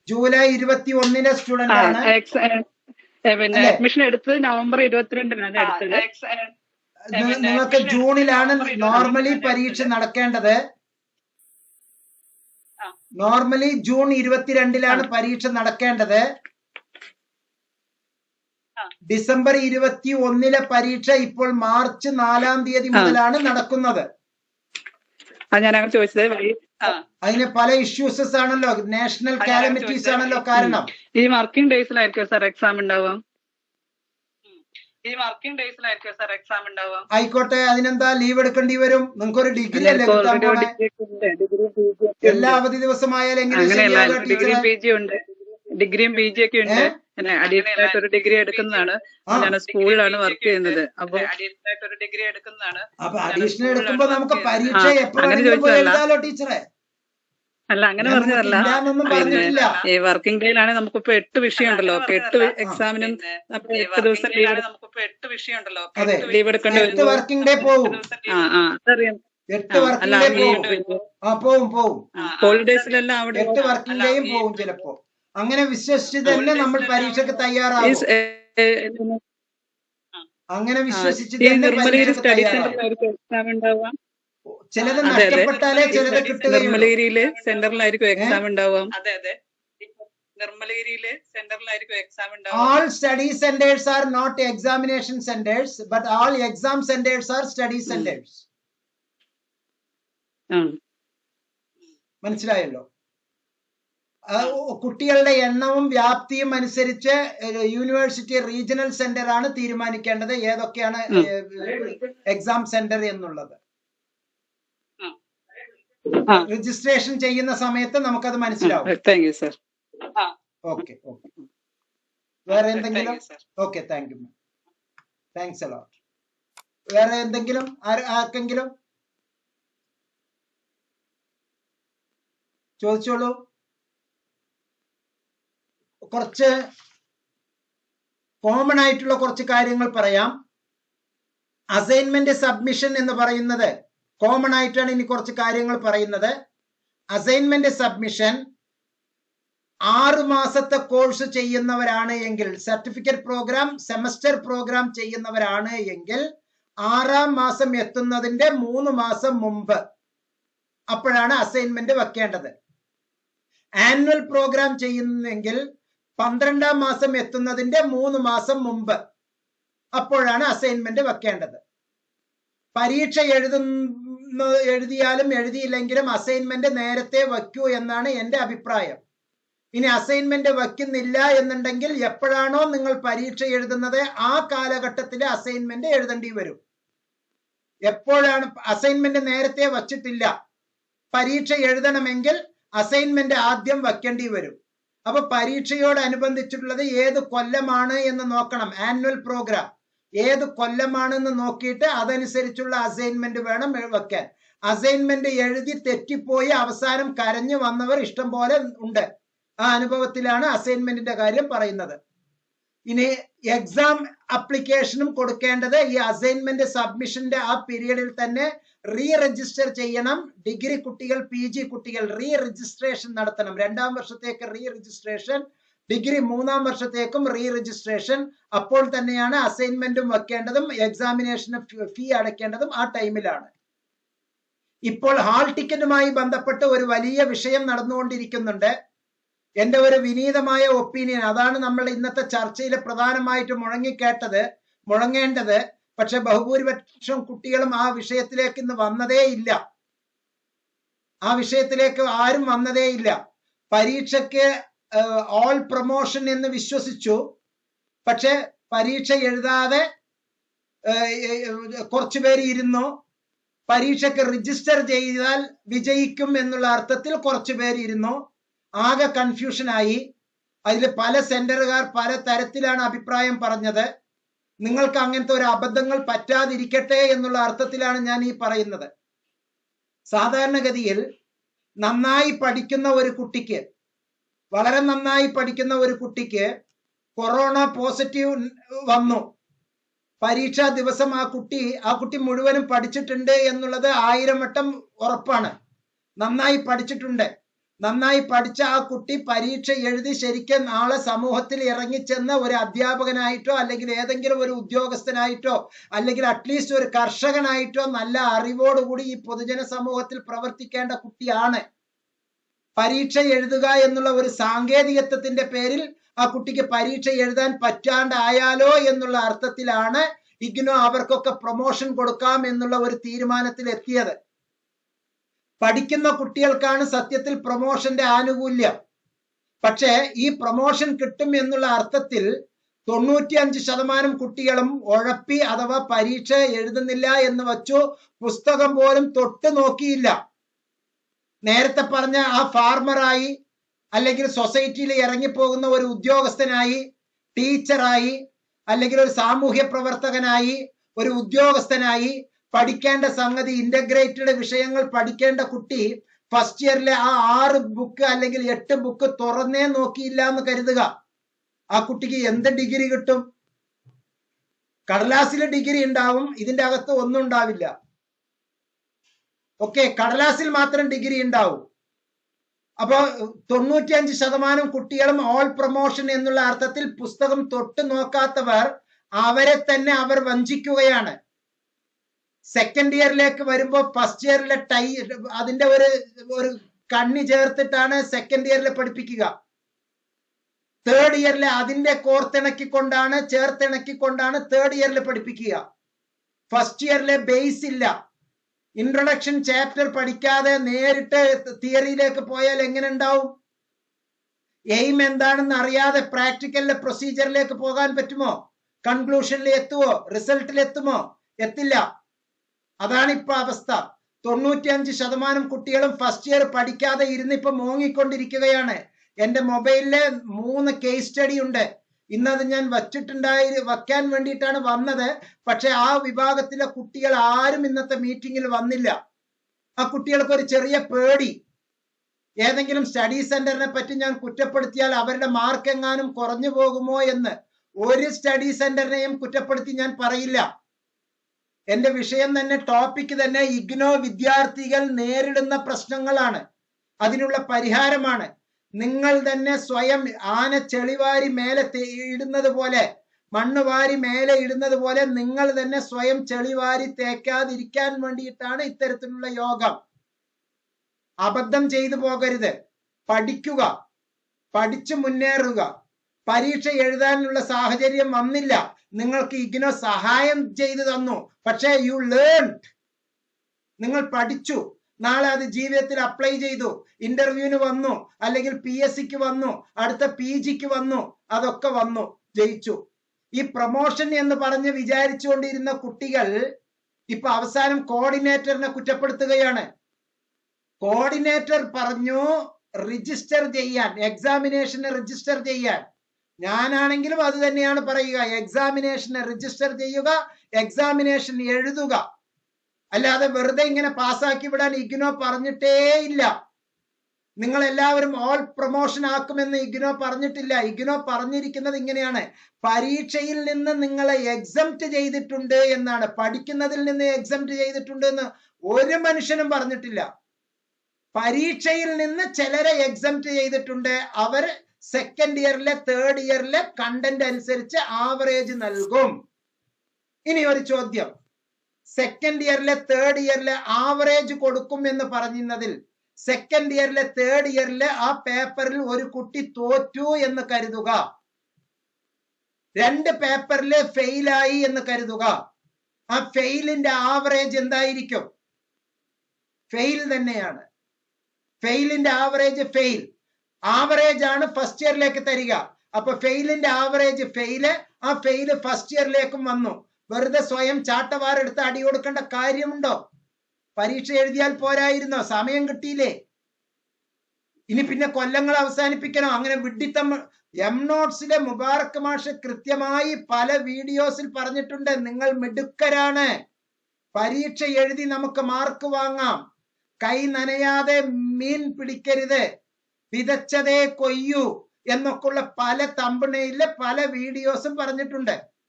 July 21 student ആണ്. പിന്നെ admission എടുത്തത് നവംബർ 22-നാണ് എടുത്തത്. നിങ്ങൾക്ക് ജൂണിലാണ് നോർമലി പരീക്ഷ നടക്കേണ്ടത്. നോർമലി ജൂൺ 22-ലാണ് പരീക്ഷ നടക്കേണ്ടത്. ഡിസംബർ 21 പരീക്ഷ ഇപ്പോൾ മാർച്ച് 4-ാം തീയതി മുതലാണ് നടക്കുന്നത്. അതിന് പല ഇഷ്യൂസസ് ആണല്ലോ, നാഷണൽ കാലമിറ്റീസ് ആണല്ലോ കാരണം. ഈ വർക്കിംഗ് ഡേയ്സിലായിരിക്കും സാർ എക്സാം ഉണ്ടാവുക. ആയിക്കോട്ടെ, അതിനെന്താ ലീവ് എടുക്കേണ്ടി വരും? നിങ്ങൾക്കൊരു ഡിഗ്രി അല്ലേ കിട്ടാൻ പോണേ? എല്ലാ അവധി ദിവസമായാലും എങ്ങനെ ശരിയാവുക ടീച്ചറെ? ഡിഗ്രിയും പി ജി ഒക്കെ ഉണ്ട്. അഡീഷണൽ ആയിട്ട് ഒരു ഡിഗ്രി എടുക്കുന്നതാണ്. ഞാൻ സ്കൂളിലാണ് വർക്ക് ചെയ്യുന്നത്. അപ്പൊ അഡീഷണൽ എടുക്കുമ്പോ നമുക്ക് പരീക്ഷ എപ്പോഴും എഴുതാലോ ടീച്ചറെ. അല്ല, അങ്ങനെ പറഞ്ഞതല്ല. ഈ വർക്കിംഗ് ഡേയിലാണ് നമുക്കിപ്പോ 8 വിഷയം ഉണ്ടല്ലോ. അപ്പൊ 8 എക്സാമിനും 8 ദിവസം ലീവ് എടുക്കേണ്ടി വരും. വർക്കിംഗ് ഡേ പോവും. അതറിയാം. ഹോളിഡേസിലെല്ലാം അവിടെ 8 വർക്കിംഗ് ഡേയും പോവും ചിലപ്പോ. അങ്ങനെ വിശ്വസിച്ച് തന്നെ നമ്മൾ പരീക്ഷയ്ക്ക് തയ്യാറാവും. അങ്ങനെ വിശ്വസിച്ച് തന്നെ പരീക്ഷയ്ക്ക് തയ്യാറാവും. ചിലത് നഷ്ടപ്പെട്ടാലേ ചിലത് കിട്ടുകയുള്ളൂ. നിർമ്മലഗിരിയിലെ സെന്ററിലായിരിക്കും എക്സാം ഉണ്ടാവുക. All study centers are not examination centers, but all exam centers are study centers. മനസ്സിലായല്ലോ? കുട്ടികളുടെ എണ്ണവും വ്യാപ്തിയും അനുസരിച്ച് യൂണിവേഴ്സിറ്റി റീജിയണൽ സെന്റർ ആണ് തീരുമാനിക്കേണ്ടത് ഏതൊക്കെയാണ് എക്സാം സെന്റർ എന്നുള്ളത്. രജിസ്ട്രേഷൻ ചെയ്യുന്ന സമയത്ത് നമുക്കത് മനസ്സിലാവും. Okay okay. വേറെ എന്തെങ്കിലും? Okay, thank you. Thanks a lot. വേറെ എന്തെങ്കിലും ആർക്കെങ്കിലും ചോദിച്ചോളൂ. കുറച്ച് കോമൺ ആയിട്ടുള്ള കുറച്ച് കാര്യങ്ങൾ പറയാം. അസൈൻമെന്റ് സബ്മിഷൻ എന്ന് പറയുന്നത് കോമൺ ആയിട്ടാണ്. ഇനി കുറച്ച് കാര്യങ്ങൾ പറയുന്നത്. അസൈൻമെന്റ് സബ്മിഷൻ 6 മാസത്തെ കോഴ്സ് ചെയ്യുന്നവരാണ് എങ്കിൽ, സർട്ടിഫിക്കറ്റ് പ്രോഗ്രാം സെമസ്റ്റർ പ്രോഗ്രാം ചെയ്യുന്നവരാണ് എങ്കിൽ 6-ാം മാസം എത്തുന്നതിന്റെ 3 മാസം മുമ്പ് അപ്പോഴാണ് അസൈൻമെന്റ് വെക്കേണ്ടത്. ആനുവൽ പ്രോഗ്രാം ചെയ്യുന്നെങ്കിൽ 12-ാം മാസം എത്തുന്നതിന്റെ 3 മാസം മുമ്പ് അപ്പോഴാണ് അസൈൻമെന്റ് വെക്കേണ്ടത്. പരീക്ഷ എഴുതിയാലും എഴുതിയില്ലെങ്കിലും അസൈൻമെന്റ് നേരത്തെ വയ്ക്കൂ എന്നാണ് എന്റെ അഭിപ്രായം. ഇനി അസൈൻമെന്റ് വയ്ക്കുന്നില്ല എന്നുണ്ടെങ്കിൽ എപ്പോഴാണോ നിങ്ങൾ പരീക്ഷ എഴുതുന്നത് ആ കാലഘട്ടത്തിലെ അസൈൻമെന്റ് എഴുതേണ്ടി വരും. എപ്പോഴാണ് അസൈൻമെന്റ് നേരത്തെ വച്ചിട്ടില്ല, പരീക്ഷ എഴുതണമെങ്കിൽ അസൈൻമെന്റ് ആദ്യം വയ്ക്കേണ്ടി വരും. അപ്പൊ പരീക്ഷയോടനുബന്ധിച്ചിട്ടുള്ളത് ഏത് കൊല്ലമാണ് എന്ന് നോക്കണം. ആനുവൽ പ്രോഗ്രാം ഏത് കൊല്ലമാണെന്ന് നോക്കിയിട്ട് അതനുസരിച്ചുള്ള അസൈൻമെന്റ് വേണം വെക്കാൻ. അസൈൻമെന്റ് എഴുതി തെറ്റിപ്പോയി അവസാനം കരഞ്ഞു വന്നവർ ഇഷ്ടം പോലെ ഉണ്ട്. ആ അനുഭവത്തിലാണ് അസൈൻമെന്റിന്റെ കാര്യം പറയുന്നത്. ഇനി എക്സാം അപ്ലിക്കേഷനും കൊടുക്കേണ്ടത് ഈ അസൈൻമെന്റ് സബ്മിഷന്റെ ആ പീരീഡിൽ തന്നെ റീ രജിസ്റ്റർ ചെയ്യണം. ഡിഗ്രി കുട്ടികൾ, പി ജി കുട്ടികൾ റീ രജിസ്ട്രേഷൻ നടത്തണം. 2-ാം വർഷത്തേക്ക് റീ രജിസ്ട്രേഷൻ, ഡിഗ്രി 3-ാം വർഷത്തേക്കും റീ രജിസ്ട്രേഷൻ. അപ്പോൾ തന്നെയാണ് അസൈൻമെന്റും വെക്കേണ്ടതും എക്സാമിനേഷന് ഫീ അടയ്ക്കേണ്ടതും ആ ടൈമിലാണ്. ഇപ്പോൾ ഹാൾ ടിക്കറ്റുമായി ബന്ധപ്പെട്ട് ഒരു വലിയ വിഷയം നടന്നുകൊണ്ടിരിക്കുന്നുണ്ട്. എന്റെ ഒരു വിനീതമായ ഒപ്പീനിയൻ അതാണ്. നമ്മൾ ഇന്നത്തെ ചർച്ചയിൽ പ്രധാനമായിട്ട് മുഴങ്ങേണ്ടത്. പക്ഷെ ബഹുഭൂരിപക്ഷം കുട്ടികളും ആ വിഷയത്തിലേക്ക് ഇന്ന് വന്നതേ ഇല്ല. ആ വിഷയത്തിലേക്ക് ആരും വന്നതേ ഇല്ല. പരീക്ഷയ്ക്ക് ഓൾ പ്രൊമോഷൻ എന്ന് വിശ്വസിച്ചു. പക്ഷെ പരീക്ഷ എഴുതാതെ കുറച്ചു പേര് ഇരുന്നു. പരീക്ഷയ്ക്ക് രജിസ്റ്റർ ചെയ്താൽ വിജയിക്കും എന്നുള്ള അർത്ഥത്തിൽ കുറച്ചു പേര് ഇരുന്നു. ആകെ കൺഫ്യൂഷനായി. അതിൽ പല സെന്ററുകാർ പല തരത്തിലാണ് അഭിപ്രായം പറഞ്ഞത്. നിങ്ങൾക്ക് അങ്ങനത്തെ ഒരു അബദ്ധങ്ങൾ പറ്റാതിരിക്കട്ടെ എന്നുള്ള അർത്ഥത്തിലാണ് ഞാൻ ഈ പറയുന്നത്. സാധാരണഗതിയിൽ നന്നായി പഠിക്കുന്ന ഒരു കുട്ടിക്ക്, വളരെ നന്നായി പഠിക്കുന്ന ഒരു കുട്ടിക്ക് കൊറോണ പോസിറ്റീവ് വന്നു. പരീക്ഷാ ദിവസം ആ കുട്ടി മുഴുവനും പഠിച്ചിട്ടുണ്ട് എന്നുള്ളത് 1000 വട്ടം ഉറപ്പാണ്. നന്നായി പഠിച്ചിട്ടുണ്ട്. നന്നായി പഠിച്ച ആ കുട്ടി പരീക്ഷ എഴുതി ശരിക്കും നാളെ സമൂഹത്തിൽ ഇറങ്ങിച്ചെന്ന് ഒരു അധ്യാപകനായിട്ടോ അല്ലെങ്കിൽ ഏതെങ്കിലും ഒരു ഉദ്യോഗസ്ഥനായിട്ടോ അല്ലെങ്കിൽ അറ്റ്ലീസ്റ്റ് ഒരു കർഷകനായിട്ടോ നല്ല അറിവോടുകൂടി ഈ പൊതുജന സമൂഹത്തിൽ പ്രവർത്തിക്കേണ്ട കുട്ടിയാണ്. പരീക്ഷ എഴുതുക എന്നുള്ള ഒരു സാങ്കേതികത്വത്തിന്റെ പേരിൽ ആ കുട്ടിക്ക് പരീക്ഷ എഴുതാൻ പറ്റാണ്ടായാലോ എന്നുള്ള അർത്ഥത്തിലാണ് ഇഗ്നോ അവർക്കൊക്കെ പ്രൊമോഷൻ കൊടുക്കാം എന്നുള്ള ഒരു തീരുമാനത്തിൽ എത്തിയത്. പഠിക്കുന്ന കുട്ടികൾക്കാണ് സത്യത്തിൽ പ്രൊമോഷന്റെ ആനുകൂല്യം. പക്ഷേ ഈ പ്രൊമോഷൻ കിട്ടും എന്നുള്ള അർത്ഥത്തിൽ 95% കുട്ടികളും ഉഴപ്പി അഥവാ പരീക്ഷ എഴുതുന്നില്ല എന്ന് വച്ചു, പുസ്തകം പോലും തൊട്ട് നോക്കിയില്ല. നേരത്തെ പറഞ്ഞ ആ ഫാർമറായി അല്ലെങ്കിൽ സൊസൈറ്റിയിൽ ഇറങ്ങിപ്പോകുന്ന ഒരു ഉദ്യോഗസ്ഥനായി, ടീച്ചറായി, അല്ലെങ്കിൽ ഒരു സാമൂഹ്യ പ്രവർത്തകനായി, ഒരു ഉദ്യോഗസ്ഥനായി പഠിക്കേണ്ട സംഗതി ഇന്റഗ്രേറ്റഡ് വിഷയങ്ങൾ പഠിക്കേണ്ട കുട്ടി ഫസ്റ്റ് ഇയറിലെ ആ 6 ബുക്ക് അല്ലെങ്കിൽ 8 ബുക്ക് തുറന്നേ നോക്കിയില്ല എന്ന് കരുതുക. ആ കുട്ടിക്ക് എന്ത് ഡിഗ്രി കിട്ടും? കടലാസിൽ ഡിഗ്രി ഉണ്ടാവും, ഇതിന്റെ അകത്ത് ഒന്നും ഉണ്ടാവില്ല. ഓക്കെ, കടലാസിൽ മാത്രം ഡിഗ്രി ഉണ്ടാവും. അപ്പൊ 95% കുട്ടികളും ഓൾ പ്രൊമോഷൻ എന്നുള്ള അർത്ഥത്തിൽ പുസ്തകം തൊട്ട് നോക്കാത്തവർ അവരെ തന്നെ അവർ വഞ്ചിക്കുകയാണ്. സെക്കൻഡ് ഇയറിലേക്ക് വരുമ്പോ ഫസ്റ്റ് ഇയറിലെ അതിന്റെ ഒരു കണ്ണി ചേർത്തിട്ടാണ് സെക്കൻഡ് ഇയറിൽ പഠിപ്പിക്കുക. തേർഡ് ഇയറിലെ അതിന്റെ ചേർത്തിണക്കിക്കൊണ്ടാണ് തേർഡ് ഇയറിൽ പഠിപ്പിക്കുക. ഫസ്റ്റ് ഇയറിലെ ബേസ് ഇല്ല. ഇൻട്രൊഡക്ഷൻ ചാപ്റ്റർ പഠിക്കാതെ നേരിട്ട് തിയറിയിലേക്ക് പോയാൽ എങ്ങനെ ഉണ്ടാവും? എയിം എന്താണെന്ന് അറിയാതെ പ്രാക്ടിക്കലിലെ പ്രൊസീജിയറിലേക്ക് പോകാൻ പറ്റുമോ? കൺക്ലൂഷനിൽ എത്തുമോ? റിസൾട്ടിൽ എത്തുമോ? എത്തില്ല. അതാണ് ഇപ്പൊ അവസ്ഥ. 95% കുട്ടികളും ഫസ്റ്റ് ഇയർ പഠിക്കാതെ ഇരുന്നിപ്പോ മോങ്ങിക്കൊണ്ടിരിക്കുകയാണ്. എന്റെ മൊബൈലില് 3 കേസ് സ്റ്റഡി ഉണ്ട്. ഇന്നത് ഞാൻ വയ്ക്കാൻ വേണ്ടിയിട്ടാണ് വന്നത്. പക്ഷെ ആ വിഭാഗത്തിലെ കുട്ടികൾ ആരും ഇന്നത്തെ മീറ്റിംഗിൽ വന്നില്ല. ആ കുട്ടികൾക്ക് ഒരു ചെറിയ പേടി. ഏതെങ്കിലും സ്റ്റഡി സെന്ററിനെ പറ്റി ഞാൻ കുറ്റപ്പെടുത്തിയാൽ അവരുടെ മാർക്ക് എങ്ങാനും കുറഞ്ഞു പോകുമോ എന്ന്. ഒരു സ്റ്റഡി സെന്ററിനെയും കുറ്റപ്പെടുത്തി ഞാൻ പറയില്ല. എന്റെ വിഷയം തന്നെ, ടോപ്പിക് തന്നെ ഇഗ്നോ വിദ്യാർത്ഥികൾ നേരിടുന്ന പ്രശ്നങ്ങളാണ്, അതിനുള്ള പരിഹാരമാണ്. നിങ്ങൾ തന്നെ സ്വയം ആന ചെളിവാരി മേലെ ഇടുന്നത് പോലെ, മണ്ണ് വാരി മേലെ ഇടുന്നത് പോലെ നിങ്ങൾ തന്നെ സ്വയം ചെളിവാരി തേക്കാതിരിക്കാൻ വേണ്ടിയിട്ടാണ് ഇത്തരത്തിലുള്ള യോഗം. അബദ്ധം ചെയ്തു പോകരുത്. പഠിക്കുക, പഠിച്ചു മുന്നേറുക. പരീക്ഷ എഴുതാനുള്ള സാഹചര്യം വന്നില്ല, നിങ്ങൾക്ക് ഇഗ്നോ സഹായം ചെയ്തു തന്നു. പക്ഷേ യു ലേൺ, നിങ്ങൾ പഠിച്ചു. നാളെ അത് ജീവിതത്തിൽ അപ്ലൈ ചെയ്തു, ഇന്റർവ്യൂവിന് വന്നു, അല്ലെങ്കിൽ PSCക്ക് വന്നു, അടുത്ത PGക്ക് വന്നു, അതൊക്കെ വന്നു, ജയിച്ചു. ഈ പ്രൊമോഷൻ എന്ന് പറഞ്ഞ് വിചാരിച്ചുകൊണ്ടിരുന്ന കുട്ടികൾ ഇപ്പൊ അവസാനം കോർഡിനേറ്ററിനെ കുറ്റപ്പെടുത്തുകയാണ്. കോർഡിനേറ്റർ പറഞ്ഞു രജിസ്റ്റർ ചെയ്യാൻ, എക്സാമിനേഷന് രജിസ്റ്റർ ചെയ്യാൻ. ഞാനാണെങ്കിലും അത് തന്നെയാണ് പറയുക. എക്സാമിനേഷന് രജിസ്റ്റർ ചെയ്യുക, എക്സാമിനേഷൻ എഴുതുക. അല്ലാതെ വെറുതെ ഇങ്ങനെ പാസ്സാക്കി വിടാൻ ഇഗ്നോ പറഞ്ഞിട്ടേ ഇല്ല. നിങ്ങൾ എല്ലാവരും ഓൾ പ്രൊമോഷൻ ആക്കുമെന്ന് ഇഗ്നോ പറഞ്ഞിട്ടില്ല. ഇഗ്നോ പറഞ്ഞിരിക്കുന്നത് ഇങ്ങനെയാണ്: പരീക്ഷയിൽ നിന്ന് നിങ്ങളെ എക്സംപ്റ്റ് ചെയ്തിട്ടുണ്ട് എന്നാണ്. പഠിക്കുന്നതിൽ നിന്ന് എക്സംപ്റ്റ് ചെയ്തിട്ടുണ്ട് എന്ന് ഒരു മനുഷ്യനും പറഞ്ഞിട്ടില്ല. പരീക്ഷയിൽ നിന്ന് ചിലരെ എക്സംപ്റ്റ് ചെയ്തിട്ടുണ്ട്. അവർ സെക്കൻഡ് ഇയറിലെ തേർഡ് ഇയറിലെ കണ്ടന്റ് അനുസരിച്ച് ആവറേജ് നൽകും. ഇനി ഒരു ചോദ്യം, സെക്കൻഡ് ഇയറിലെ തേർഡ് ഇയറിലെ ആവറേജ് കൊടുക്കും എന്ന് പറഞ്ഞതിൽ സെക്കൻഡ് ഇയറിലെ തേർഡ് ഇയറിലെ ആ പേപ്പറിൽ ഒരു കുട്ടി തോറ്റു എന്ന് കരുതുക, 2 പേപ്പറിൽ ഫെയിലായി എന്ന് കരുതുക. ആ ഫെയിലിന്റെ ആവറേജ് എന്തായിരിക്കും? ഫെയിൽ തന്നെയാണ്. ഫെയിലിന്റെ ആവറേജ് ഫെയിൽ. ആവറേജ് ആണ് ഫസ്റ്റ് ഇയറിലേക്ക് തരിക. അപ്പൊ ഫെയിലിന്റെ ആവറേജ് ഫെയില്, ആ ഫെയില് ഫസ്റ്റ് ഇയറിലേക്കും വന്നു. വെറുതെ സ്വയം ചാട്ടവാറെടുത്ത് അടി കൊടുക്കേണ്ട കാര്യമുണ്ടോ? പരീക്ഷ എഴുതിയാൽ പോരായിരുന്നോ? സമയം കിട്ടിയില്ലേ? ഇനി പിന്നെ കൊല്ലങ്ങൾ അവസാനിപ്പിക്കണോ? അങ്ങനെ വിഡ്ഢിത്തം. നോട്ട്സിലെ മുബാറക് മാഷ് കൃത്യമായി പല വീഡിയോസിൽ പറഞ്ഞിട്ടുണ്ട്, നിങ്ങൾ മിടുക്കരാണ്, പരീക്ഷ എഴുതി നമുക്ക് മാർക്ക് വാങ്ങാം, കൈ നനയാതെ മീൻ പിടിക്കരുത്, വിതച്ചതേ കൊയ്യൂ എന്നൊക്കെയുള്ള പല തമ്പനെയിലെ പല വീഡിയോസും പറഞ്ഞിട്ടുണ്ട്.